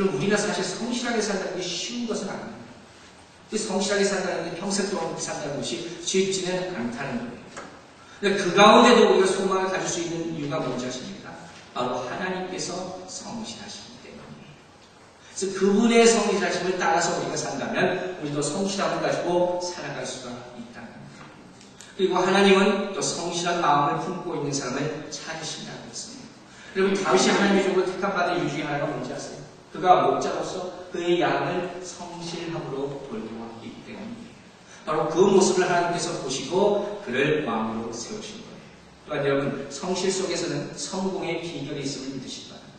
우리가 사실 성실하게 산다는 게 쉬운 것은 아닙니다. 성실하게 산다는 게 평생 동안 산다는 것이 쉽지는 않다는 거예요. 근데 그 가운데도 우리가 소망을 가질 수 있는 이유가 뭔지 아십니까? 바로 하나님께서 성실하시기 때문이에요. 그래서 그분의 성실하심을 따라서 우리가 산다면 우리도 성실함을 가지고 살아갈 수가 있다는 거예요. 그리고 하나님은 또 성실한 마음을 품고 있는 사람을 찾으신다고 했습니다. 여러분, 다윗이 하나님의 종을 택함 받은 이유 중에 하나가 뭔지 아세요? 그가 목자로서 그의 양을 성실함으로 돌보았기 때문이에요. 바로 그 모습을 하나님께서 보시고 그를 왕으로 세우신 거예요. 또한 여러분, 성실 속에서는 성공의 비결이 있음을 믿으시기 바랍니다.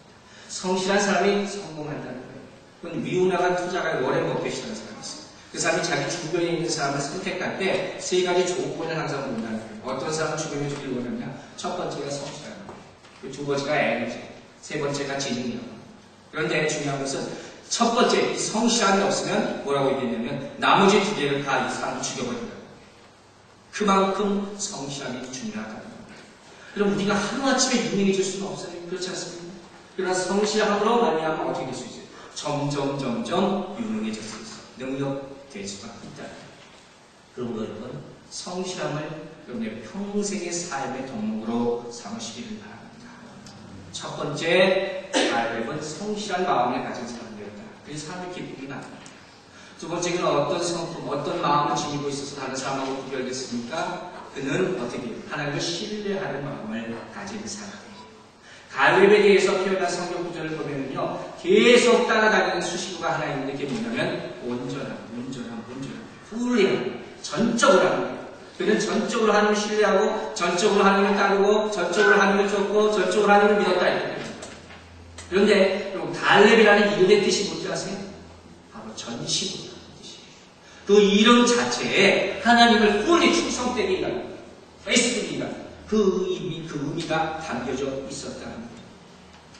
성실한 사람이 성공한다는 거예요. 그건 위운나간 투자가 워렌 버핏이라는 사람이 있어요. 그 사람이 자기 주변에 있는 사람을 선택할 때 세 가지 조건을 항상 본다는 거예요. 어떤 사람은 주변에 주기를 원하냐? 첫 번째가 성실한 거예요. 두 번째가 에너지, 세 번째가 지능력. 그런데 중요한 것은 첫 번째, 이 성실함이 없으면 뭐라고 얘기했냐면 나머지 두 개를 다 이 사람을 죽여버린다. 그만큼 성실함이 중요하다는 겁니다. 그럼 우리가 하루아침에 유명해질 수는 없어요. 그렇지 않습니까? 그러나 성실함으로 말미암아 어떻게 될 수 있어요? 점점 유명해질 수 있어요. 능력될 수가 있다. 그리고 여러분, 성실함을 여러분의 평생의 삶의 덕목으로 삼으시기를 바랍니다. 첫 번째, 갈렙은 성실한 마음을 가진 사람이었다. 그래서 사람의 기쁨이 납니다. 두 번째는 어떤 성품, 어떤 마음을 지니고 있어서 다른 사람하고 구별됐습니까? 그는 어떻게 하나님을 신뢰하는 마음을 가진 사람이에요. 갈렙에 대해서 표현한 성경 구절을 보면요, 계속 따라다니는 수식어가 하나 있는데 그게 뭐냐면 온전함, 훌륭함, 전적으로 하는 거예요. 그는 전적으로 하나님을 신뢰하고, 전적으로 하나님을 따르고, 전적으로 하나님을 쫓고, 전적으로 하나님을 믿었다. 그런데 갈렙이라는 이름의 뜻이 뭔지 아세요? 바로 전심이라는 뜻이에요. 그 이름 자체에 하나님을 fully 충성되게 일하는, faithfully 일하는 그 의미가 담겨져 있었다는 거예요.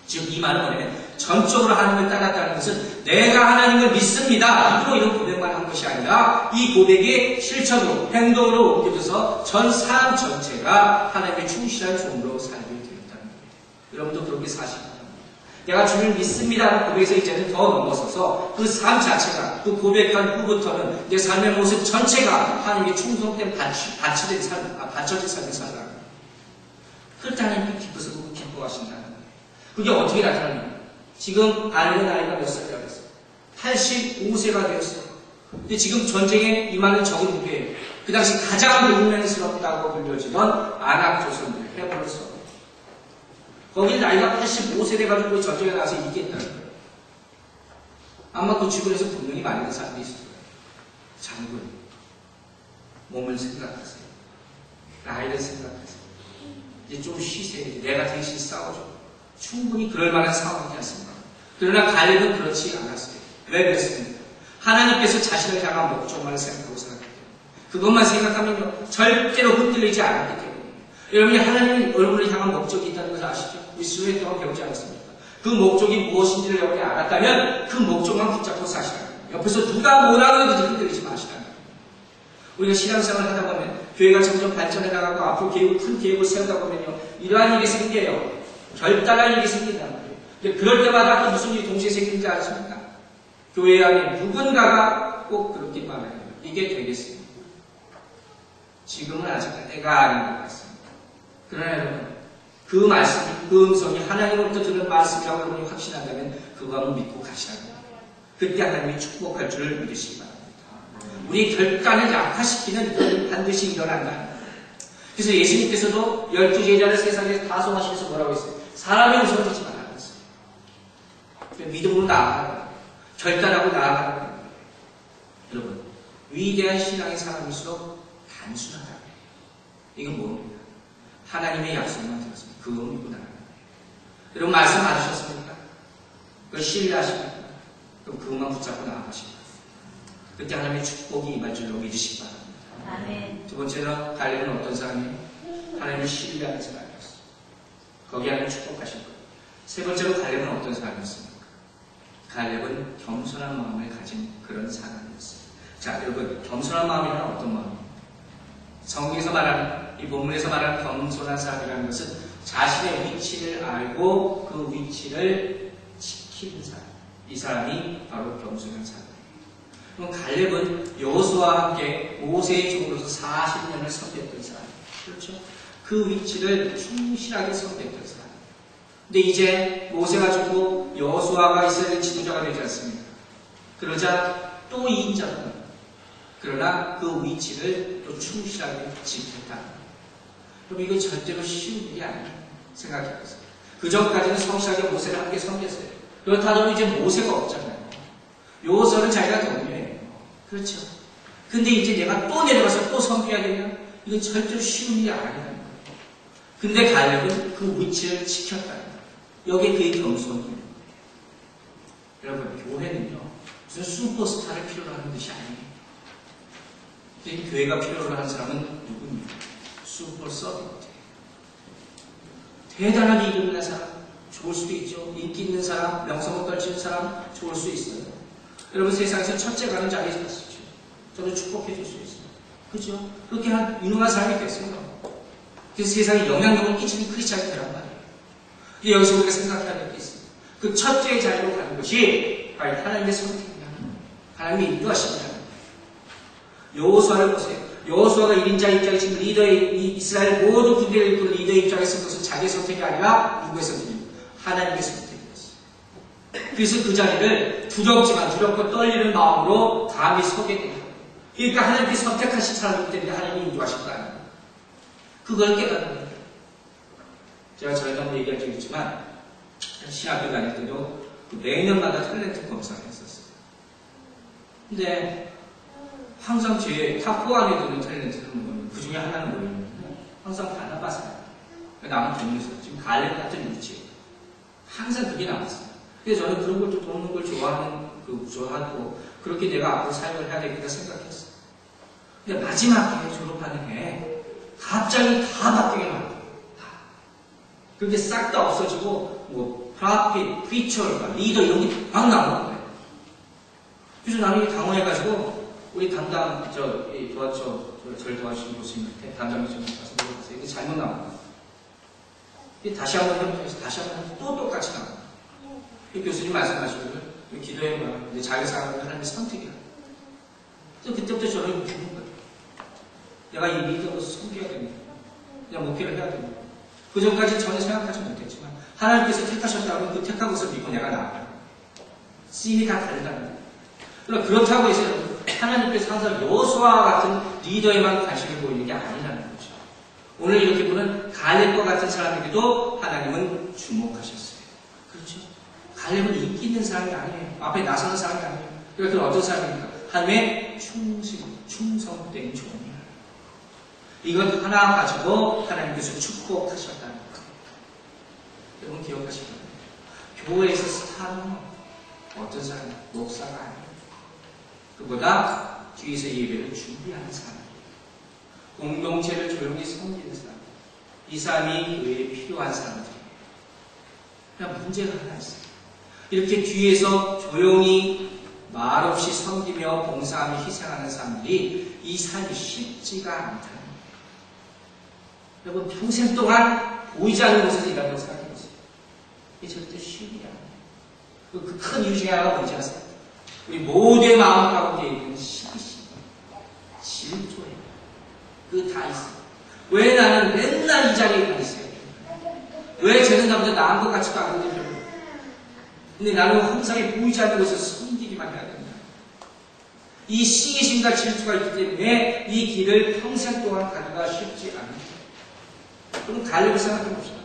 즉 이 말은 뭐냐면 전적으로 하나님을 따랐다는 것은 내가 하나님을 믿습니다. 이런 고백만 한 것이 아니라 이 고백이 실천으로, 행동으로 옮겨져서 전 삶 전체가 하나님의 충실한 종으로 살게 되었다는 거예요. 여러분도 그렇게 사시기 바랍니다. 내가 주님을 믿습니다라는 고백에서 이제는 더 넘어서서 그 삶 자체가, 그 고백한 후부터는 내 삶의 모습 전체가 하나님께 충성된 바쳐진 삶을 살아가는 거예요. 그럴 때 하나님께 기뻐서 보고 기뻐하신다는 거예요. 그게 어떻게 나타나냐? 지금 아내의 나이가 몇 살이라고 했어요? 85세가 되었어요. 근데 지금 전쟁에 임하는 적은 누구예요? 그 당시 가장 용맹스럽다고 불려지던 아낙 조선들, 해버렸어. 거기 나이가 85세 돼가지고 전쟁에 나가서 이기겠다는 거예요. 아마 그 주변에서 분명히 많이 든 사람들이 있을 거예요. 장군, 몸을 생각하세요. 나이를 생각하세요. 이제 좀 쉬세요. 내가 대신 싸워줘. 충분히 그럴 만한 상황이지 않습니까? 그러나 갈렙은 그렇지 않았어요. 왜 그랬습니까? 하나님께서 자신을 향한 목적만 생각하고 살았기 때문에. 그것만 생각하면 절대로 흔들리지 않았기 때문에. 여러분이 하나님 얼굴을 향한 목적이 있다는 것을 아시죠? 우리 수요일 동안 배우지 않았습니까? 그 목적이 무엇인지를 여러분이 알았다면 그 목적만 붙잡고 사시라는 거예요. 옆에서 누가 뭐라 그러든지 흔들리지 마시라는 거예요. 우리가 신앙생활을 하다 보면 교회가 점점 발전해 나가고 앞으로 큰 계획을 세우다 보면요, 이러한 일이 생겨요. 결단할 일이 생긴다는 거예요. 근데 그럴 때마다 또 무슨 일이 동시에 생기는지 아십니까? 교회 안에 누군가가 꼭 그렇게 말해요. 이게 되겠습니다. 지금은 아직 때가 아닌 것 같습니다. 그러나 여러분, 그 말씀이, 그 음성이 하나님으로부터 들은 말씀이라고 여러분이 확신한다면 그거 한번 믿고 가시라는 거예요. 그때 하나님이 축복할 줄을 믿으시기 바랍니다. 우리 결단을 약화시키는 일은 반드시 일어난다. 그래서 예수님께서도 12제자를 세상에 파송하시면서 뭐라고 했어요? 사람의 음성을 듣지 말라고 했어요. 믿음으로 나아가는 거예요. 결단하고 나아가는 거예요. 여러분, 위대한 신앙의 사람일수록 단순하다. 이건 뭡니까? 하나님의 약속만 들었습니다. 그거 믿고 나가는 거예요. 여러분, 말씀 받으셨습니까? 그걸 신뢰하십니까? 그럼 그것만 붙잡고 나아가십니다. 그때 하나님의 축복이 임할 줄로 믿으시기 바랍니다. 아멘. 두 번째는 갈렙은 어떤 사람이에요? 하나님을 신뢰하는 사람이었어요. 거기 하나님 축복하실 거예요. 세 번째로 갈렙은 어떤 사람이었습니까? 갈렙은 겸손한 마음을 가진 그런 사람이었어요. 자, 여러분, 겸손한 마음이란 어떤 마음이에요? 성경에서 말하는, 이 본문에서 말하는 겸손한 사람이라는 것은 자신의 위치를 알고 그 위치를 지키는 사람. 이 사람이 바로 겸손한 사람이에요. 그럼 갈렙은 여호수아와 함께 모세의 종으로서 40년을 섬겼던 사람이에요. 그렇죠? 그 위치를 충실하게 섬겼던 사람. 근데 이제 모세가 죽고 여호수아가 이스라엘 지도자가 되지 않습니까? 그러자 또 이 인자가 그러나 그 위치를 또 충실하게 지켰다. 그럼 이거 절대로 쉬운 일이 아니에요. 생각해보세요. 그 전까지는 성실하게 모세를 함께 섬겼어요. 그렇다고 이제 모세가 없잖아요. 여호수아는 자기가 동료예요. 그렇죠? 근데 이제 내가 또 내려가서 또 섬겨야 되냐? 이건 절대로 쉬운 일이 아니라는 거예요. 근데 갈렙은 그 위치를 지켰다는 거예요. 여기에 그의 겸손이에요. 여러분, 교회는요, 무슨 슈퍼스타를 필요로 하는 것이 아니에요. 교회가 필요로 하는 사람은 누굽니까? 슈퍼 서비트. 대단하게 이루는 사람, 좋을 수도 있죠. 인기 있는 사람, 명성을 떨치는 사람, 좋을 수 있어요. 여러분, 세상에서 첫째 가는 자리에 섰죠. 저를 축복해 줄 수 있어요. 그죠? 그렇게 한 유능한 사람이 됐어요. 그래서 세상에 영향력을 끼치는 크리스찬이 되란 말이에요. 근데 여기서 우리가 생각해야 될 게 있어요. 그 첫째 자리로 가는 것이 바로 하나님의 선택이냐, 하나님의 인도하심이냐. 여호수아를 보세요. 여호수아가 1인자 입장에 지금 리더의 이스라엘 모든 군대를 이끄는 리더의 입장에 쓴 것은 자기의 선택이 아니라 누구의 선택입니까? 하나님의 선택이었어요. 그래서 그 자리를 두렵고 떨리는 마음으로 감히 서게 됩니다. 그러니까 하나님께 선택하신 사람이기 때문에 하나님이 인도하신 거 아니에요. 그걸 깨닫는 거예요. 제가 전에도 한번 얘기한 적이 있지만 신학교 다닐 때도 매년마다 탤런트 검사를 했었어요. 근데 항상 제 탑4 안에 드는 탤런트는 그 중에 하나는 뭐예요? 항상 바나바스예요. 남은 동료였어요. 지금 갈렙 같은 위치예요. 항상 그게 남았어요. 그래서 저는 그런 걸 좀 돕는 걸 좋아하고 그렇게 내가 앞으로 사역을 해야 되겠다 생각했어요. 근데 마지막에 졸업하는 해 갑자기 다 바뀌게 나와요. 다. 그렇게 싹 다 없어지고 뭐 프라핏, 프리처, 리더 이런 게 막 나오는 거예요. 그래서 나는 당황해가지고 우리 담당 저를 도와주신 교수님한테 담당교수님 가서 물어봤어요. 이게 잘못 나온 거예요. 다시 한번 해보면서 다시 한번 또 똑같이 나온 거예요. 교수님 말씀하시거든요. 기도해봐. 근데 자기 사람은 하나님의 선택이야. 그래서 그때부터 저는 죽는 거예요. 내가 이 리더로서 섬겨야 됩니다. 그냥 목회를 해야 됩니다. 그 전까지 전혀 생각하지 못했지만 하나님께서 택하셨다면 그 택한 것을 믿고 내가 나아가요. 씬이 다 다르다는 거예요. 그러나 그렇다고 해서 하나님께서 항상 여호수아와 같은 리더에만 관심을 보이는 게 아니라는 거죠. 오늘 이렇게 보는 갈렙과 같은 사람에게도 하나님은 주목하셨어요. 그렇죠? 갈렙은 인기 있는 사람이 아니에요. 앞에 나서는 사람이 아니에요. 그러니까 어떤 사람입니까? 하나님의 충성된 종이에요. 이것 하나 가지고 하나님께서 축복하셨다는 거예요. 여러분 기억하시기 바랍니다. 교회에서 스타는 어떤 사람? 목사가 아니에요. 그보다 뒤에서 예배를 준비하는 사람이에요. 공동체를 조용히 섬기는 사람. 이 사람이 교회에 필요한 사람들이에요. 그냥 문제가 하나 있어요. 이렇게 뒤에서 조용히 말없이 섬기며 봉사하며 희생하는 사람들이 이 삶이 쉽지가 않다는 거예요. 여러분 평생 동안 보이지 않는 곳에서 일한다고 생각해보세요. 이게 절대 쉬운 일이 아니에요. 그 큰 이유 중에 하나가 뭔지 아세요? 우리 모두의 마음 가운데 있는 시기심, 질투예요. 그거 다 있어요. 왜 나는 맨날 이 자리에 가 있어요? 왜 쟤는 나보다 나은 것 같지도 않은데 근데 나는 항상 보이지 않는 곳에서 섬기기만 해야 된다. 이 시기심과 질투가 있기 때문에 이 길을 평생 동안 가기가 쉽지 않아요. 그럼 갈렙을 생각해 봅시다.